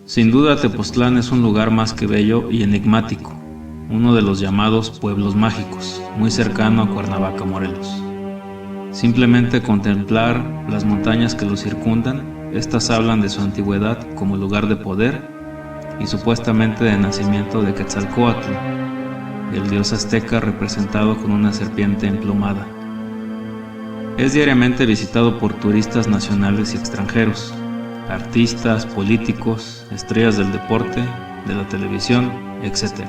Sin duda, Tepoztlán es un lugar más que bello y enigmático, uno de los llamados pueblos mágicos, muy cercano a Cuernavaca, Morelos. Simplemente contemplar las montañas que lo circundan, estas hablan de su antigüedad como lugar de poder y supuestamente de nacimiento de Quetzalcóatl, el dios azteca representado con una serpiente emplumada. Es diariamente visitado por turistas nacionales y extranjeros, artistas, políticos, estrellas del deporte, de la televisión, etc.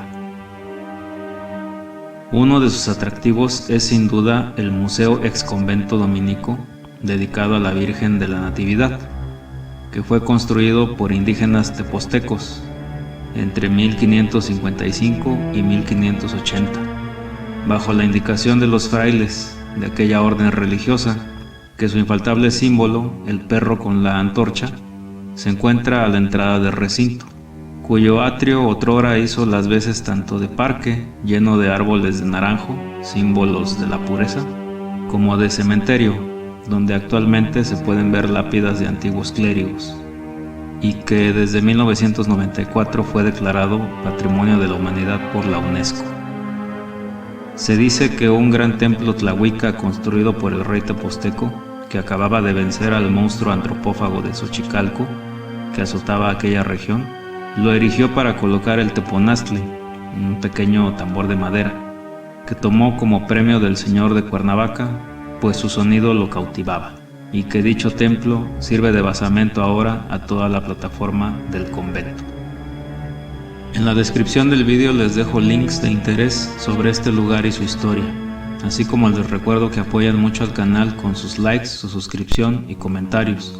Uno de sus atractivos es sin duda el Museo Exconvento Dominico, dedicado a la Virgen de la Natividad, que fue construido por indígenas tepoztecos entre 1555 y 1580, bajo la indicación de los frailes de aquella orden religiosa, que su infaltable símbolo, el perro con la antorcha, se encuentra a la entrada del recinto, cuyo atrio otrora hizo las veces tanto de parque, lleno de árboles de naranjo, símbolos de la pureza, como de cementerio, donde actualmente se pueden ver lápidas de antiguos clérigos, y que desde 1994 fue declarado Patrimonio de la Humanidad por la UNESCO. Se dice que un gran templo tlahuica construido por el rey tepozteco, que acababa de vencer al monstruo antropófago de Xochicalco, que azotaba aquella región, lo erigió para colocar el teponaztli, un pequeño tambor de madera, que tomó como premio del señor de Cuernavaca, pues su sonido lo cautivaba, y que dicho templo sirve de basamento ahora a toda la plataforma del convento. En la descripción del vídeo les dejo links de interés sobre este lugar y su historia, así como les recuerdo que apoyan mucho al canal con sus likes, su suscripción y comentarios,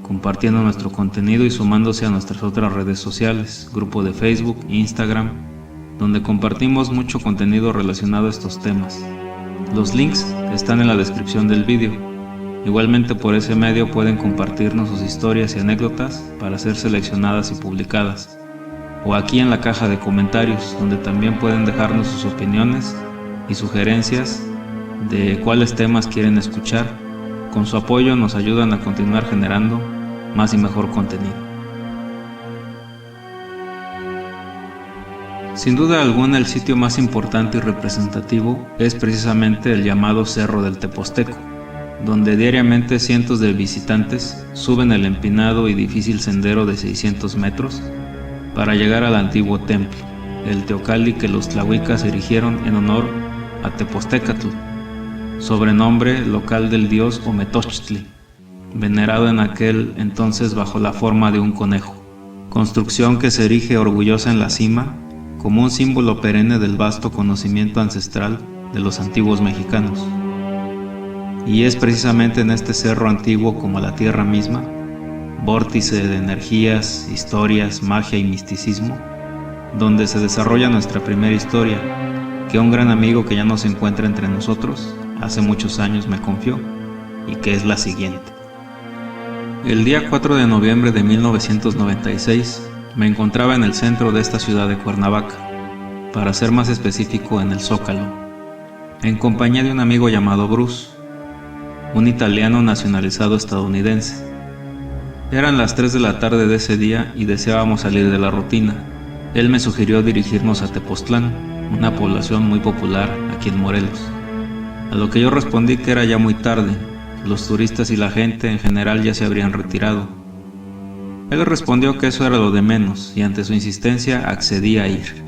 compartiendo nuestro contenido y sumándose a nuestras otras redes sociales, grupo de Facebook e Instagram, donde compartimos mucho contenido relacionado a estos temas. Los links están en la descripción del vídeo. Igualmente por ese medio pueden compartirnos sus historias y anécdotas para ser seleccionadas y publicadas, o aquí en la caja de comentarios, donde también pueden dejarnos sus opiniones y sugerencias de cuáles temas quieren escuchar. Con su apoyo nos ayudan a continuar generando más y mejor contenido. Sin duda alguna, el sitio más importante y representativo es precisamente el llamado Cerro del Tepozteco, donde diariamente cientos de visitantes suben el empinado y difícil sendero de 600 metros para llegar al antiguo templo, el teocalli que los tlahuicas erigieron en honor a Tepoztecatl, sobrenombre local del dios Ometochtli, venerado en aquel entonces bajo la forma de un conejo, construcción que se erige orgullosa en la cima como un símbolo perenne del vasto conocimiento ancestral de los antiguos mexicanos. Y es precisamente en este cerro antiguo como la tierra misma, vórtice de energías, historias, magia y misticismo, donde se desarrolla nuestra primera historia, que un gran amigo que ya no se encuentra entre nosotros, hace muchos años me confió, y que es la siguiente. El día 4 de noviembre de 1996, me encontraba en el centro de esta ciudad de Cuernavaca, para ser más específico en el Zócalo, en compañía de un amigo llamado Bruce, un italiano nacionalizado estadounidense. Eran las 3 de la tarde de ese día y deseábamos salir de la rutina. Él me sugirió dirigirnos a Tepoztlán, una población muy popular aquí en Morelos. A lo que yo respondí que era ya muy tarde, los turistas y la gente en general ya se habrían retirado. Él respondió que eso era lo de menos y ante su insistencia accedí a ir.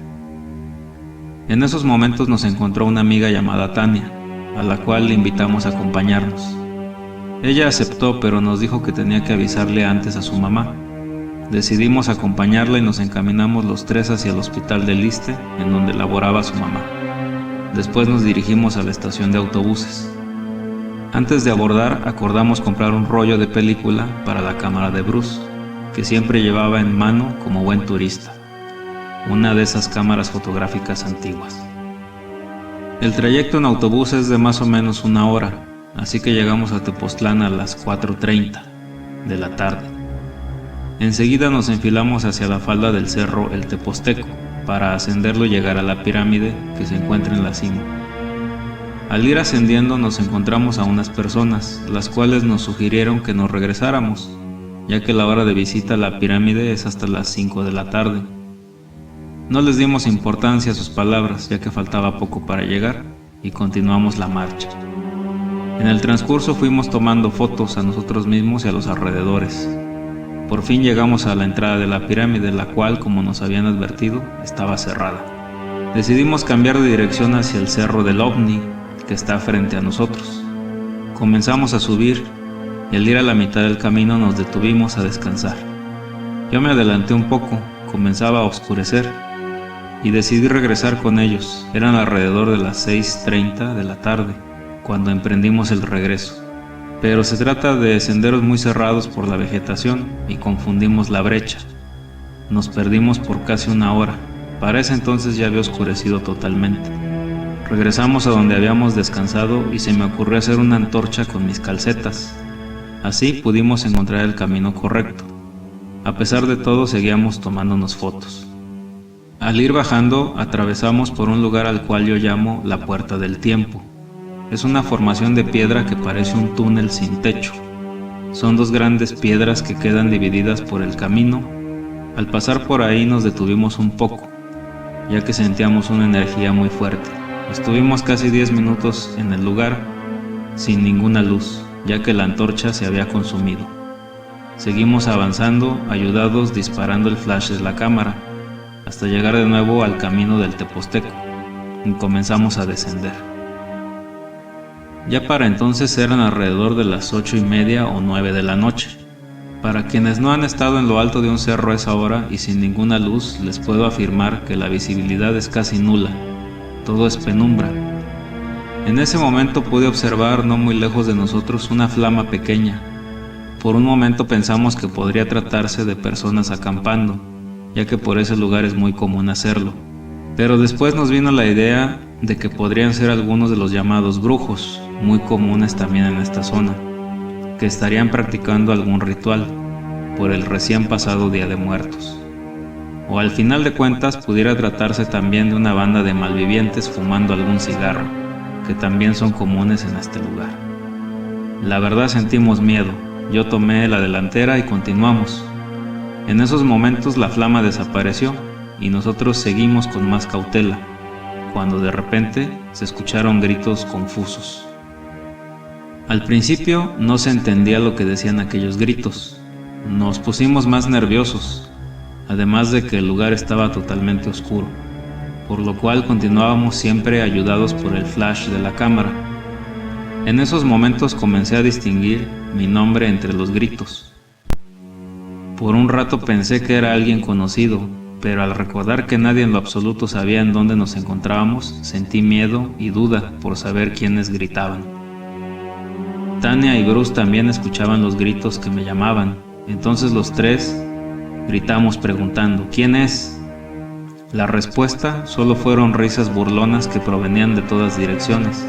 En esos momentos nos encontró una amiga llamada Tania, a la cual le invitamos a acompañarnos. Ella aceptó, pero nos dijo que tenía que avisarle antes a su mamá. Decidimos acompañarla y nos encaminamos los tres hacia el hospital del Iste, en donde laboraba su mamá. Después nos dirigimos a la estación de autobuses. Antes de abordar, acordamos comprar un rollo de película para la cámara de Bruce, que siempre llevaba en mano como buen turista, una de esas cámaras fotográficas antiguas. El trayecto en autobús es de más o menos 1 hora, así que llegamos a Tepoztlán a las 4:30 de la tarde. Enseguida nos enfilamos hacia la falda del cerro El Tepozteco, para ascenderlo y llegar a la pirámide que se encuentra en la cima. Al ir ascendiendo nos encontramos a unas personas, las cuales nos sugirieron que nos regresáramos, ya que la hora de visita a la pirámide es hasta las 5 de la tarde. No les dimos importancia a sus palabras, ya que faltaba poco para llegar, y continuamos la marcha. En el transcurso fuimos tomando fotos a nosotros mismos y a los alrededores. Por fin llegamos a la entrada de la pirámide, la cual, como nos habían advertido, estaba cerrada. Decidimos cambiar de dirección hacia el cerro del OVNI, que está frente a nosotros. Comenzamos a subir, y al ir a la mitad del camino nos detuvimos a descansar. Yo me adelanté un poco, comenzaba a oscurecer, y decidí regresar con ellos. Eran alrededor de las 6:30 de la tarde, cuando emprendimos el regreso. Pero se trata de senderos muy cerrados por la vegetación y confundimos la brecha. Nos perdimos por casi una hora. Para ese entonces ya había oscurecido totalmente. Regresamos a donde habíamos descansado y se me ocurrió hacer una antorcha con mis calcetas. Así pudimos encontrar el camino correcto. A pesar de todo, seguíamos tomándonos fotos. Al ir bajando, atravesamos por un lugar al cual yo llamo la Puerta del Tiempo. Es una formación de piedra que parece un túnel sin techo. Son dos grandes piedras que quedan divididas por el camino. Al pasar por ahí nos detuvimos un poco, ya que sentíamos una energía muy fuerte. Estuvimos casi 10 minutos en el lugar sin ninguna luz, ya que la antorcha se había consumido. Seguimos avanzando, ayudados disparando el flash de la cámara, hasta llegar de nuevo al camino del Teposteco, y comenzamos a descender. Ya para entonces eran alrededor de las 8:30 o 9 de la noche. Para quienes no han estado en lo alto de un cerro a esa hora y sin ninguna luz, les puedo afirmar que la visibilidad es casi nula. Todo es penumbra. En ese momento pude observar no muy lejos de nosotros una flama pequeña. Por un momento pensamos que podría tratarse de personas acampando, ya que por ese lugar es muy común hacerlo. Pero después nos vino la idea de que podrían ser algunos de los llamados brujos, muy comunes también en esta zona, que estarían practicando algún ritual por el recién pasado Día de Muertos. O al final de cuentas pudiera tratarse también de una banda de malvivientes fumando algún cigarro, que también son comunes en este lugar. La verdad sentimos miedo. Yo tomé la delantera y continuamos. En esos momentos la flama desapareció y nosotros seguimos con más cautela, cuando de repente se escucharon gritos confusos. Al principio no se entendía lo que decían aquellos gritos. Nos pusimos más nerviosos, además de que el lugar estaba totalmente oscuro, por lo cual continuábamos siempre ayudados por el flash de la cámara. En esos momentos comencé a distinguir mi nombre entre los gritos. Por un rato pensé que era alguien conocido, pero al recordar que nadie en lo absoluto sabía en dónde nos encontrábamos, sentí miedo y duda por saber quiénes gritaban. Tania y Bruce también escuchaban los gritos que me llamaban, entonces los tres gritamos preguntando: ¿quién es? La respuesta solo fueron risas burlonas que provenían de todas direcciones,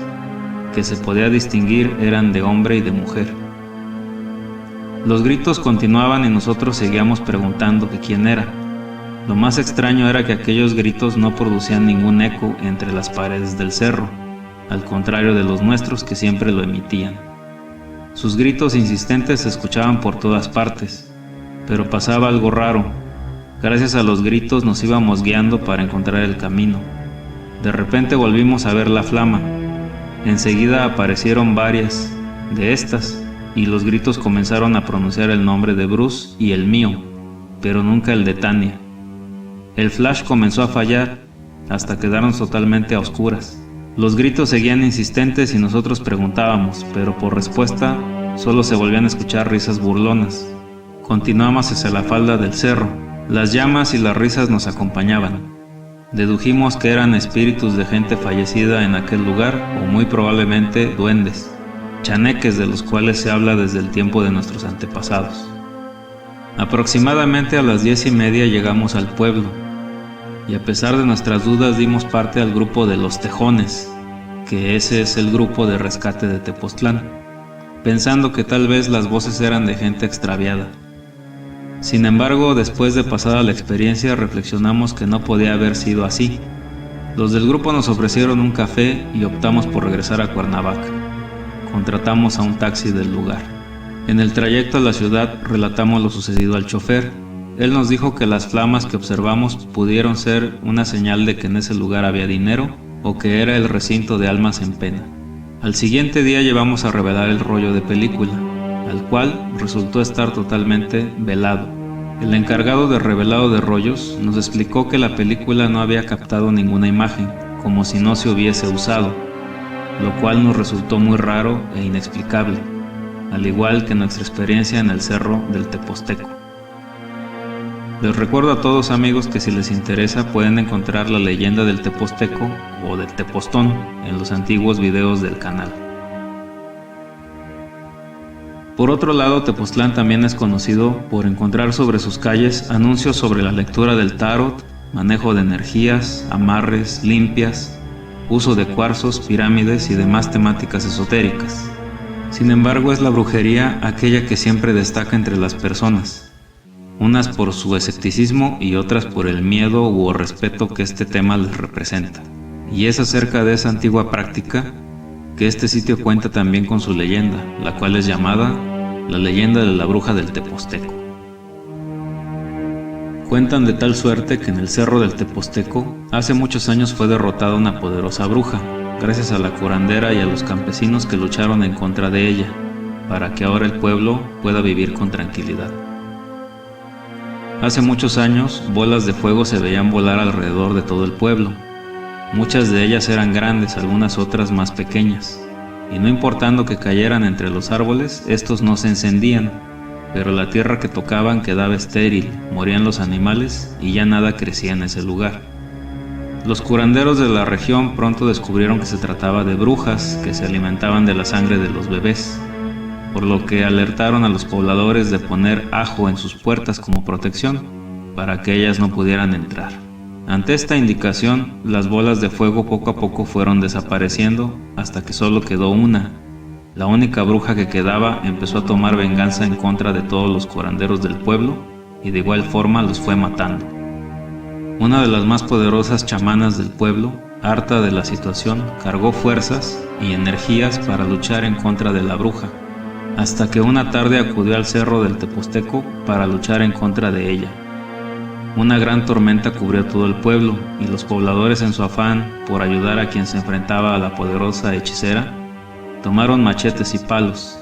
que se podía distinguir eran de hombre y de mujer. Los gritos continuaban y nosotros seguíamos preguntando que quién era. Lo más extraño era que aquellos gritos no producían ningún eco entre las paredes del cerro, al contrario de los nuestros que siempre lo emitían. Sus gritos insistentes se escuchaban por todas partes, pero pasaba algo raro. Gracias a los gritos nos íbamos guiando para encontrar el camino. De repente volvimos a ver la flama. Enseguida aparecieron varias de estas, y los gritos comenzaron a pronunciar el nombre de Bruce y el mío, pero nunca el de Tania. El flash comenzó a fallar hasta quedarnos totalmente a oscuras. Los gritos seguían insistentes y nosotros preguntábamos, pero por respuesta solo se volvían a escuchar risas burlonas. Continuamos hacia la falda del cerro. Las llamas y las risas nos acompañaban. Dedujimos que eran espíritus de gente fallecida en aquel lugar, o muy probablemente duendes, chaneques de los cuales se habla desde el tiempo de nuestros antepasados. Aproximadamente a las 10:30 llegamos al pueblo, y a pesar de nuestras dudas dimos parte al grupo de los Tejones, que ese es el grupo de rescate de Tepoztlán, pensando que tal vez las voces eran de gente extraviada. Sin embargo, después de pasada la experiencia, reflexionamos que no podía haber sido así. Los del grupo nos ofrecieron un café y optamos por regresar a Cuernavaca. Contratamos a un taxi del lugar. En el trayecto a la ciudad relatamos lo sucedido al chofer. Él nos dijo que las flamas que observamos pudieron ser una señal de que en ese lugar había dinero o que era el recinto de almas en pena. Al siguiente día llevamos a revelar el rollo de película, al cual resultó estar totalmente velado. El encargado de revelado de rollos nos explicó que la película no había captado ninguna imagen, como si no se hubiese usado, lo cual nos resultó muy raro e inexplicable, al igual que nuestra experiencia en el cerro del Teposteco. Les recuerdo a todos, amigos, que si les interesa pueden encontrar la leyenda del Teposteco o del Tepostón en los antiguos videos del canal. Por otro lado, Tepoztlán también es conocido por encontrar sobre sus calles anuncios sobre la lectura del tarot, manejo de energías, amarres, limpias, uso de cuarzos, pirámides y demás temáticas esotéricas. Sin embargo, es la brujería aquella que siempre destaca entre las personas, unas por su escepticismo y otras por el miedo u respeto que este tema les representa. Y es acerca de esa antigua práctica que este sitio cuenta también con su leyenda, la cual es llamada la leyenda de la bruja del Teposteco. Cuentan de tal suerte que en el cerro del Teposteco hace muchos años fue derrotada una poderosa bruja, gracias a la curandera y a los campesinos que lucharon en contra de ella, para que ahora el pueblo pueda vivir con tranquilidad. Hace muchos años, bolas de fuego se veían volar alrededor de todo el pueblo. Muchas de ellas eran grandes, algunas otras más pequeñas, y no importando que cayeran entre los árboles, estos no se encendían, pero la tierra que tocaban quedaba estéril, morían los animales y ya nada crecía en ese lugar. Los curanderos de la región pronto descubrieron que se trataba de brujas que se alimentaban de la sangre de los bebés, por lo que alertaron a los pobladores de poner ajo en sus puertas como protección, para que ellas no pudieran entrar. Ante esta indicación, las bolas de fuego poco a poco fueron desapareciendo hasta que solo quedó una. La única bruja que quedaba empezó a tomar venganza en contra de todos los curanderos del pueblo y de igual forma los fue matando. Una de las más poderosas chamanas del pueblo, harta de la situación, cargó fuerzas y energías para luchar en contra de la bruja, hasta que una tarde acudió al cerro del Teposteco para luchar en contra de ella. Una gran tormenta cubrió todo el pueblo y los pobladores, en su afán por ayudar a quien se enfrentaba a la poderosa hechicera, tomaron machetes y palos.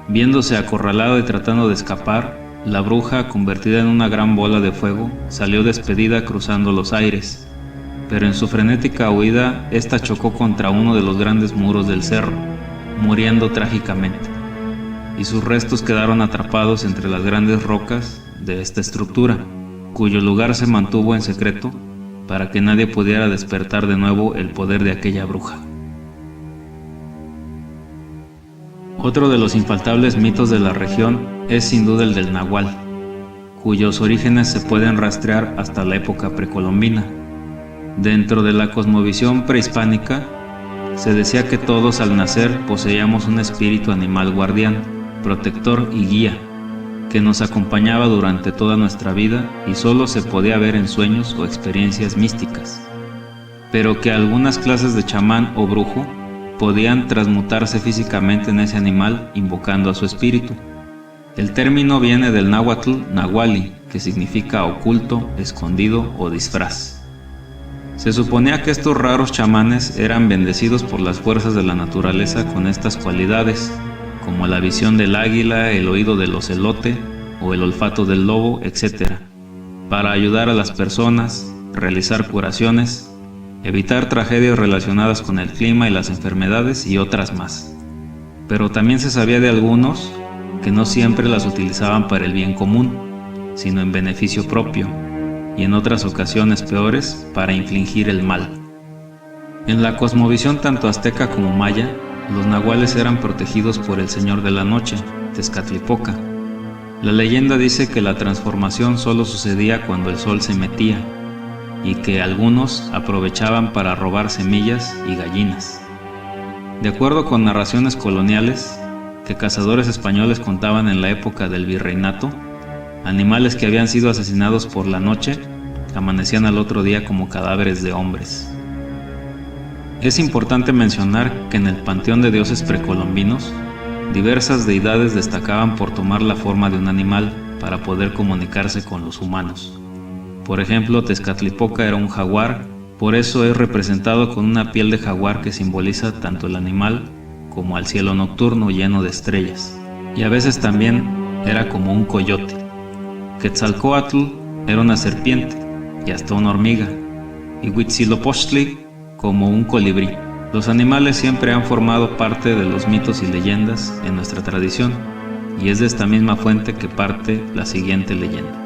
Viéndose acorralado y tratando de escapar, la bruja, convertida en una gran bola de fuego, salió despedida cruzando los aires, pero en su frenética huida, esta chocó contra uno de los grandes muros del cerro, muriendo trágicamente, y sus restos quedaron atrapados entre las grandes rocas de esta estructura, cuyo lugar se mantuvo en secreto para que nadie pudiera despertar de nuevo el poder de aquella bruja. Otro de los infaltables mitos de la región es sin duda el del Nahual, cuyos orígenes se pueden rastrear hasta la época precolombina. Dentro de la cosmovisión prehispánica, se decía que todos al nacer poseíamos un espíritu animal guardián, protector y guía, que nos acompañaba durante toda nuestra vida y solo se podía ver en sueños o experiencias místicas, pero que algunas clases de chamán o brujo podían transmutarse físicamente en ese animal invocando a su espíritu. El término viene del náhuatl nahuali, que significa oculto, escondido o disfraz. Se suponía que estos raros chamanes eran bendecidos por las fuerzas de la naturaleza con estas cualidades, como la visión del águila, el oído del ocelote o el olfato del lobo, etc., para ayudar a las personas, realizar curaciones, evitar tragedias relacionadas con el clima y las enfermedades y otras más. Pero también se sabía de algunos que no siempre las utilizaban para el bien común, sino en beneficio propio, y en otras ocasiones peores para infligir el mal. En la cosmovisión tanto azteca como maya, los nahuales eran protegidos por el Señor de la Noche, Tezcatlipoca. La leyenda dice que la transformación solo sucedía cuando el sol se metía, y que algunos aprovechaban para robar semillas y gallinas. De acuerdo con narraciones coloniales que cazadores españoles contaban en la época del virreinato, animales que habían sido asesinados por la noche amanecían al otro día como cadáveres de hombres. Es importante mencionar que en el panteón de dioses precolombinos diversas deidades destacaban por tomar la forma de un animal para poder comunicarse con los humanos. Por ejemplo, Tezcatlipoca era un jaguar, por eso es representado con una piel de jaguar que simboliza tanto el animal como al cielo nocturno lleno de estrellas. Y a veces también era como un coyote. Quetzalcóatl era una serpiente y hasta una hormiga, y Huitzilopochtli como un colibrí. Los animales siempre han formado parte de los mitos y leyendas en nuestra tradición, y es de esta misma fuente que parte la siguiente leyenda.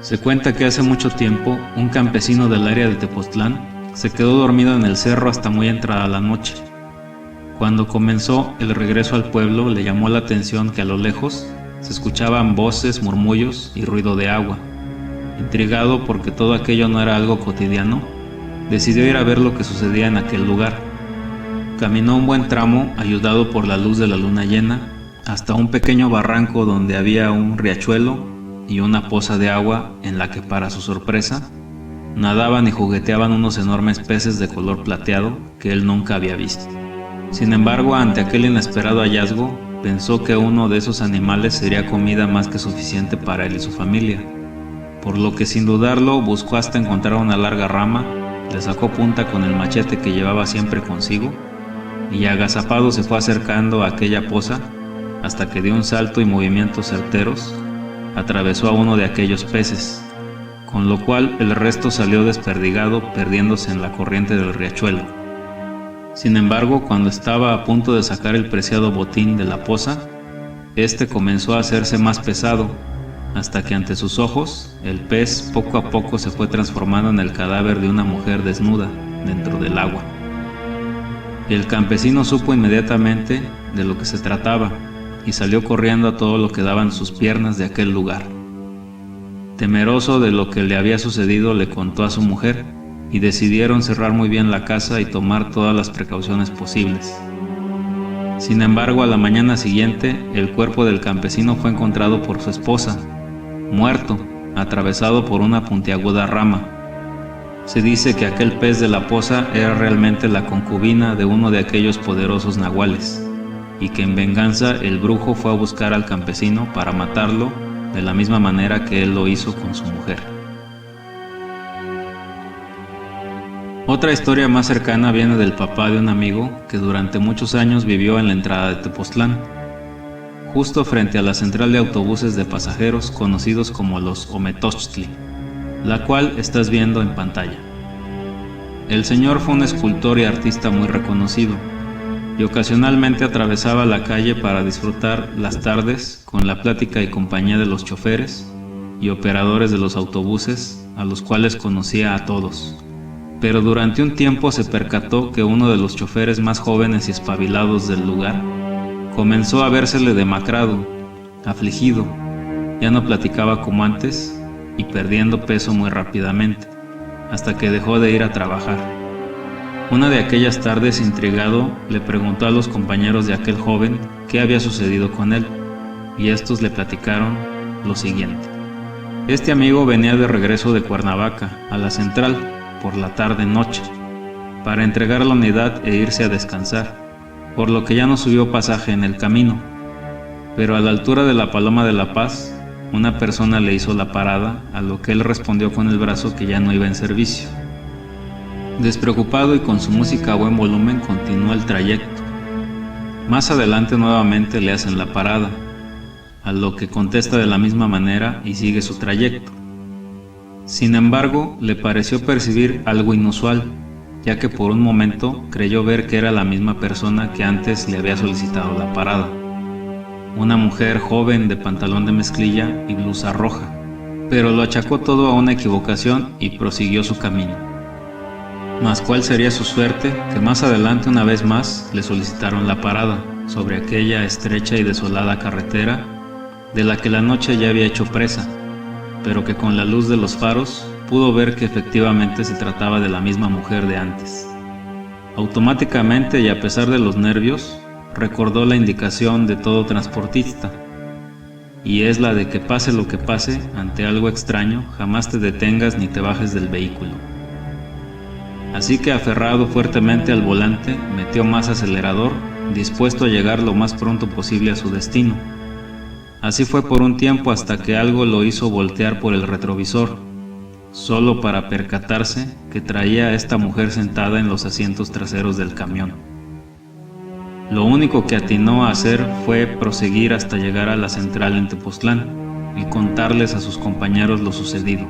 Se cuenta que hace mucho tiempo un campesino del área de Tepoztlán se quedó dormido en el cerro hasta muy entrada la noche. Cuando comenzó el regreso al pueblo, le llamó la atención que a lo lejos se escuchaban voces, murmullos y ruido de agua. Intrigado porque todo aquello no era algo cotidiano, decidió ir a ver lo que sucedía en aquel lugar. Caminó un buen tramo, ayudado por la luz de la luna llena, hasta un pequeño barranco donde había un riachuelo y una poza de agua en la que, para su sorpresa, nadaban y jugueteaban unos enormes peces de color plateado que él nunca había visto. Sin embargo, ante aquel inesperado hallazgo, pensó que uno de esos animales sería comida más que suficiente para él y su familia, por lo que sin dudarlo buscó hasta encontrar una larga rama, le sacó punta con el machete que llevaba siempre consigo y agazapado se fue acercando a aquella poza hasta que de un salto y movimientos certeros atravesó a uno de aquellos peces, con lo cual el resto salió desperdigado, perdiéndose en la corriente del riachuelo. Sin embargo, cuando estaba a punto de sacar el preciado botín de la poza, este comenzó a hacerse más pesado, hasta que ante sus ojos el pez poco a poco se fue transformando en el cadáver de una mujer desnuda dentro del agua. El campesino supo inmediatamente de lo que se trataba y salió corriendo a todo lo que daban sus piernas de aquel lugar. Temeroso de lo que le había sucedido, le contó a su mujer y decidieron cerrar muy bien la casa y tomar todas las precauciones posibles. Sin embargo, a la mañana siguiente, el cuerpo del campesino fue encontrado por su esposa, muerto, atravesado por una puntiaguda rama. Se dice que aquel pez de la poza era realmente la concubina de uno de aquellos poderosos nahuales, y que en venganza el brujo fue a buscar al campesino para matarlo de la misma manera que él lo hizo con su mujer. Otra historia más cercana viene del papá de un amigo que durante muchos años vivió en la entrada de Tepoztlán, justo frente a la central de autobuses de pasajeros conocidos como los Ometochtli, la cual estás viendo en pantalla. El señor fue un escultor y artista muy reconocido, y ocasionalmente atravesaba la calle para disfrutar las tardes con la plática y compañía de los choferes y operadores de los autobuses, a los cuales conocía a todos. Pero durante un tiempo se percató que uno de los choferes más jóvenes y espabilados del lugar comenzó a vérsele demacrado, afligido, ya no platicaba como antes y perdiendo peso muy rápidamente, hasta que dejó de ir a trabajar. Una de aquellas tardes, intrigado, le preguntó a los compañeros de aquel joven qué había sucedido con él, y estos le platicaron lo siguiente. Este amigo venía de regreso de Cuernavaca a la central por la tarde-noche para entregar la unidad e irse a descansar, por lo que ya no subió pasaje en el camino, pero a la altura de la Paloma de la Paz, una persona le hizo la parada, a lo que él respondió con el brazo que ya no iba en servicio. Despreocupado y con su música a buen volumen, continuó el trayecto. Más adelante nuevamente le hacen la parada, a lo que contesta de la misma manera y sigue su trayecto. Sin embargo, le pareció percibir algo inusual, ya que por un momento creyó ver que era la misma persona que antes le había solicitado la parada. Una mujer joven de pantalón de mezclilla y blusa roja, pero lo achacó todo a una equivocación y prosiguió su camino. Mas cuál sería su suerte, que más adelante una vez más le solicitaron la parada sobre aquella estrecha y desolada carretera de la que la noche ya había hecho presa, pero que con la luz de los faros pudo ver que efectivamente se trataba de la misma mujer de antes. Automáticamente y a pesar de los nervios, recordó la indicación de todo transportista, y es la de que pase lo que pase, ante algo extraño, jamás te detengas ni te bajes del vehículo. Así que, aferrado fuertemente al volante, metió más acelerador, dispuesto a llegar lo más pronto posible a su destino. Así fue por un tiempo hasta que algo lo hizo voltear por el retrovisor, solo para percatarse que traía a esta mujer sentada en los asientos traseros del camión. Lo único que atinó a hacer fue proseguir hasta llegar a la central en Tepoztlán y contarles a sus compañeros lo sucedido.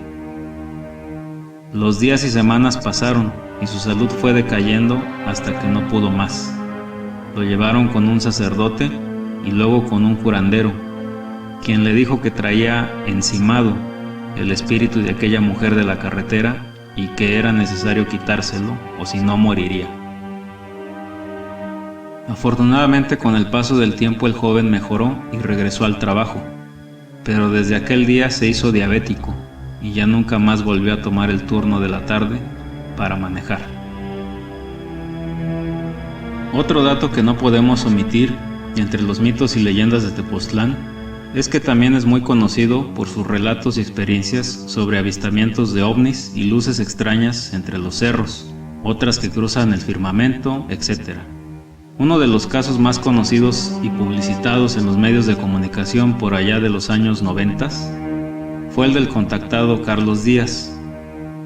Los días y semanas pasaron y su salud fue decayendo hasta que no pudo más. Lo llevaron con un sacerdote y luego con un curandero, quien le dijo que traía encimado el espíritu de aquella mujer de la carretera y que era necesario quitárselo o si no moriría. Afortunadamente, con el paso del tiempo el joven mejoró y regresó al trabajo, pero desde aquel día se hizo diabético y ya nunca más volvió a tomar el turno de la tarde para manejar. Otro dato que no podemos omitir entre los mitos y leyendas de Tepoztlán es que también es muy conocido por sus relatos y experiencias sobre avistamientos de ovnis y luces extrañas entre los cerros, otras que cruzan el firmamento, etc. Uno de los casos más conocidos y publicitados en los medios de comunicación por allá de los años 90 fue el del contactado Carlos Díaz,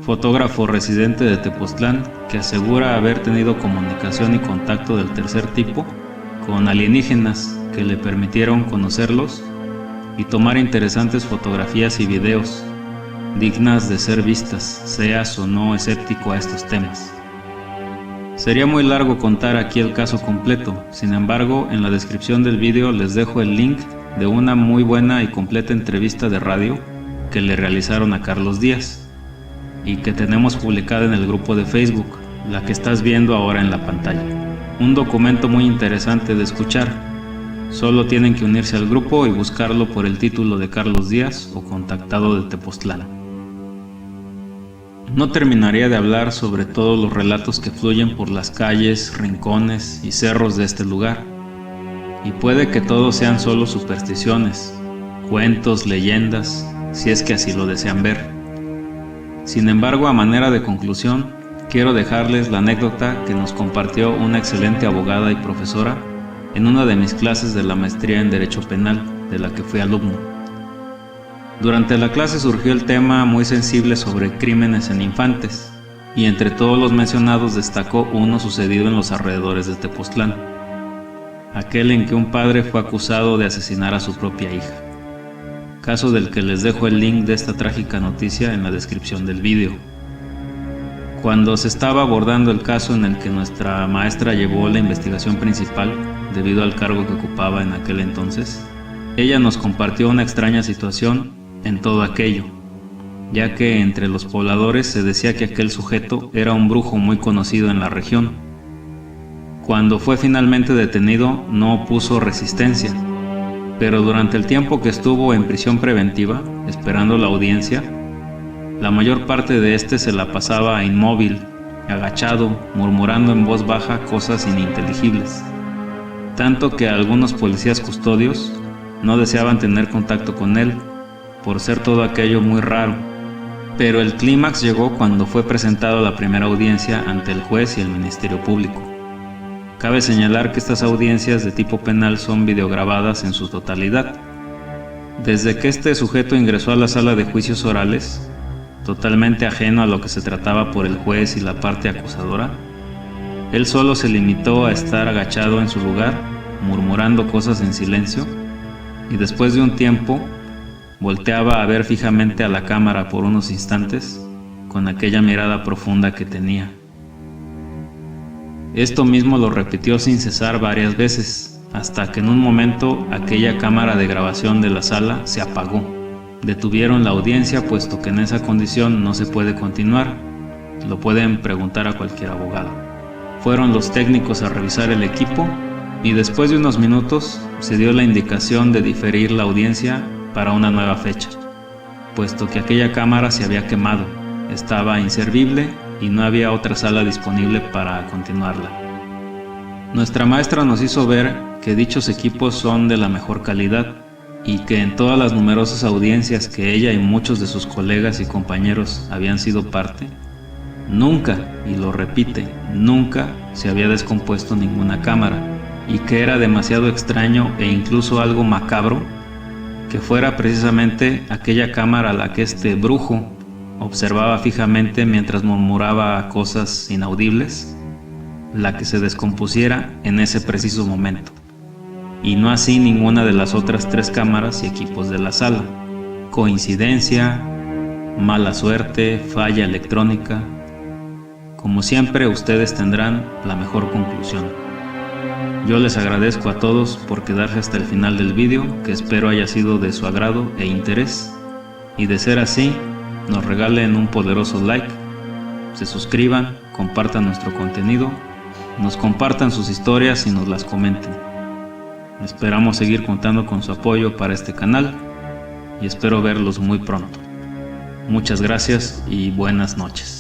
fotógrafo residente de Tepoztlán, que asegura haber tenido comunicación y contacto del tercer tipo con alienígenas que le permitieron conocerlos y tomar interesantes fotografías y videos dignas de ser vistas, seas o no escéptico a estos temas. Sería muy largo contar aquí el caso completo, sin embargo, en la descripción del vídeo les dejo el link de una muy buena y completa entrevista de radio que le realizaron a Carlos Díaz y que tenemos publicada en el grupo de Facebook, la que estás viendo ahora en la pantalla. Un documento muy interesante de escuchar. Solo tienen que unirse al grupo y buscarlo por el título de Carlos Díaz o Contactado de Tepoztlán. No terminaría de hablar sobre todos los relatos que fluyen por las calles, rincones y cerros de este lugar, y puede que todos sean solo supersticiones, cuentos, leyendas, si es que así lo desean ver. Sin embargo, a manera de conclusión, quiero dejarles la anécdota que nos compartió una excelente abogada y profesora en una de mis clases de la maestría en Derecho Penal, de la que fui alumno. Durante la clase surgió el tema muy sensible sobre crímenes en infantes, y entre todos los mencionados destacó uno sucedido en los alrededores de Tepoztlán, aquel en que un padre fue acusado de asesinar a su propia hija, caso del que les dejo el link de esta trágica noticia en la descripción del vídeo. Cuando se estaba abordando el caso en el que nuestra maestra llevó la investigación principal, debido al cargo que ocupaba en aquel entonces, ella nos compartió una extraña situación en todo aquello, ya que entre los pobladores se decía que aquel sujeto era un brujo muy conocido en la región. Cuando fue finalmente detenido, no opuso resistencia, pero durante el tiempo que estuvo en prisión preventiva, esperando la audiencia, la mayor parte de este se la pasaba inmóvil, agachado, murmurando en voz baja cosas ininteligibles, tanto que algunos policías custodios no deseaban tener contacto con él, por ser todo aquello muy raro. Pero el clímax llegó cuando fue presentado la primera audiencia ante el juez y el Ministerio Público. Cabe señalar que estas audiencias de tipo penal son videograbadas en su totalidad. Desde que este sujeto ingresó a la sala de juicios orales, totalmente ajeno a lo que se trataba por el juez y la parte acusadora, él solo se limitó a estar agachado en su lugar, murmurando cosas en silencio, y después de un tiempo, volteaba a ver fijamente a la cámara por unos instantes, con aquella mirada profunda que tenía. Esto mismo lo repitió sin cesar varias veces, hasta que en un momento aquella cámara de grabación de la sala se apagó. Detuvieron la audiencia puesto que en esa condición no se puede continuar. Lo pueden preguntar a cualquier abogado. Fueron los técnicos a revisar el equipo y después de unos minutos se dio la indicación de diferir la audiencia para una nueva fecha, puesto que aquella cámara se había quemado, estaba inservible y no había otra sala disponible para continuarla. Nuestra maestra nos hizo ver que dichos equipos son de la mejor calidad y que en todas las numerosas audiencias que ella y muchos de sus colegas y compañeros habían sido parte, nunca, y lo repite, nunca se había descompuesto ninguna cámara, y que era demasiado extraño e incluso algo macabro que fuera precisamente aquella cámara a la que este brujo observaba fijamente mientras murmuraba cosas inaudibles, la que se descompusiera en ese preciso momento, y no así ninguna de las otras 3 cámaras y equipos de la sala. Coincidencia, mala suerte, falla electrónica. Como siempre, ustedes tendrán la mejor conclusión. Yo les agradezco a todos por quedarse hasta el final del vídeo, que espero haya sido de su agrado e interés, y de ser así, nos regalen un poderoso like, se suscriban, compartan nuestro contenido, nos compartan sus historias y nos las comenten. Esperamos seguir contando con su apoyo para este canal y espero verlos muy pronto. Muchas gracias y buenas noches.